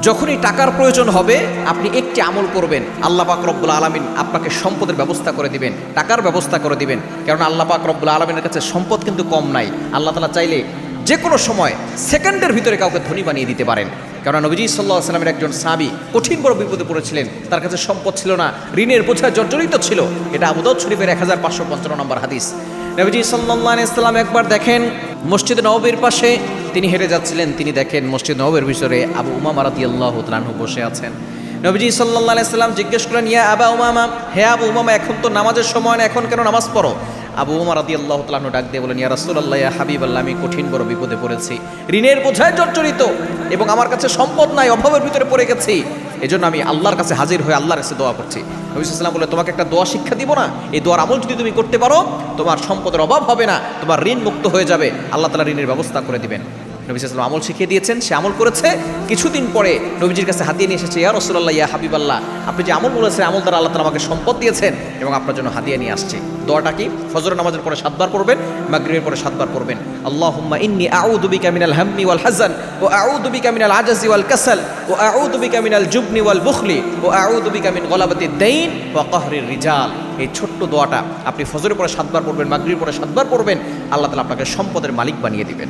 যখনই টাকার প্রয়োজন হবে আপনি একটি আমল করবেন, আল্লাহ পাক রব্বুল আলামিন আপনাকে সম্পদের ব্যবস্থা করে দিবেন, টাকার ব্যবস্থা করে দিবেন। কারণ আল্লাহ পাক রব্বুল আলামিনের কাছে সম্পদ কিন্তু কম নাই। আল্লাহ তাআলা চাইলে যে কোনো সময় সেকেন্ডের ভিতরে কাউকে ধনী বানিয়ে দিতে পারেন। কারণ নবীজি সাল্লাল্লাহু আলাইহি ওয়াসাল্লামের একজন সাহাবী কঠিন বড় বিপদে পড়েছিলেন, তার কাছে সম্পদ ছিল না, ঋণের বোঝায় জর্জরিত ছিল। এটা আবু দাউদ শরীফের 1555 নম্বর হাদিস। নবীজি সাল্লাল্লাহু আলাইহি ওয়াসাল্লাম একবার দেখেন মসজিদে নববীর পাশে তিনি হেঁটে যাচ্ছিলেন, তিনি দেখেন মসজিদ নববীর ভিতরে আবু উমামা রাদিয়াল্লাহু তাআলা আনহু বসে আছেন। নবীজি সাল্লাল্লাহু আলাইহি ওয়াসাল্লাম জিজ্ঞেস করলেন, ইয়া আবা উমামা, হে আবু উমামা, এখন তো নামাজের সময় না, এখন কেন নামাজ পড়ো? আবু উমামা রাদিয়াল্লাহু তাআলা আনহু ডাক দিয়ে বলেন, ইয়া রাসূলুল্লাহ, ইয়া হাবিবাল্লাহ, আমি কঠিন বড় বিপদে পড়েছি, ঋণের বোঝায় জর্জরিত এবং আমার কাছে সম্পদ নাই, অভাবের ভিতরে পড়ে গেছি। এজন্য আমি আল্লাহর কাছে হাজির হয়ে আল্লাহর কাছে দোয়া করছি। নবী সাল্লাল্লাহু আলাইহি ওয়াসাল্লাম বলে, তোমাকে একটা দোয়া শিক্ষা দিব না? এই দোয়ার আমল যদি তুমি করতে পারো, তোমার সম্পদের অভাব হবে না, তোমার ঋণ মুক্ত হয়ে যাবে, আল্লাহ তাআলা ঋণের ব্যবস্থা করে দিবেন। নবী সাল্লাল্লাহু আলাইহি ওয়াসাল্লাম আমল শিখিয়ে দিয়েছেন, সে আমল করেছে। কিছুদিন পরে নবীজির কাছে হাদিয়া নিয়ে এসেছে, ইয়া রাসূলুল্লাহ, ইয়া হাবিবাল্লাহ, আপনি যে আমল বলেছেন, আমল দ্বারা আল্লাহ তাআলা আমাকে সম্পদ দিয়েছেন এবং আপনার জন্য হাদিয়া নিয়ে আসছে। দোয়াটা কি? ফজর নামাজের পরে 7 বার পড়বেন, মাগরিবের পরে 7 বার পড়বেন। আল্লাহুম্মা ইন্নী আউযু বিকা মিনাল হাম্মি ওয়াল হাযান ওয়া আউযু বিকা মিনাল আজাজি ওয়াল কাসাল ওয়া আউযু বিকা মিনাল জুবনি ওয়াল বুখলি ওয়া আউযু বিকা মিন গলাবাতিদ দাইন ওয়া কাহরির রিজাল। এই ছোট্ট দোয়াটা আপনি ফজরের পরে 7 বার পড়বেন, মাগরিবের পরে 7 বার পড়বেন, আল্লাহ তাআলা আপনাকে সম্পদের মালিক বানিয়ে দিবেন।